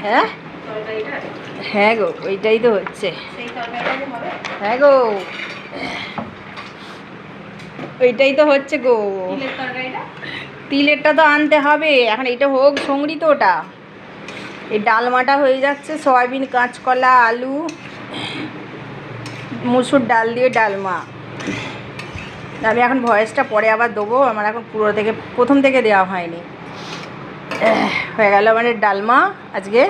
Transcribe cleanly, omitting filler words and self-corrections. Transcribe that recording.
হ্যাঁ হ্যাঁ গো, ওইটাই তো হচ্ছে। হ্যাঁ গো, ওইটাই তো হচ্ছে গো। তিলেরটা তো আনতে হবে এখন, এটা হোক সঙ্গরি তো। ওটা এই ডালমাটা হয়ে যাচ্ছে, সয়াবিন, কাঁচকলা, আলু, মুসুর ডাল দিয়ে ডালমা। আমি এখন ভয়েসটা পরে আবার দেবো, আমার এখন প্রথম থেকে দেওয়া হয়নি। হয়ে গেল মানে ডালমা আজকে।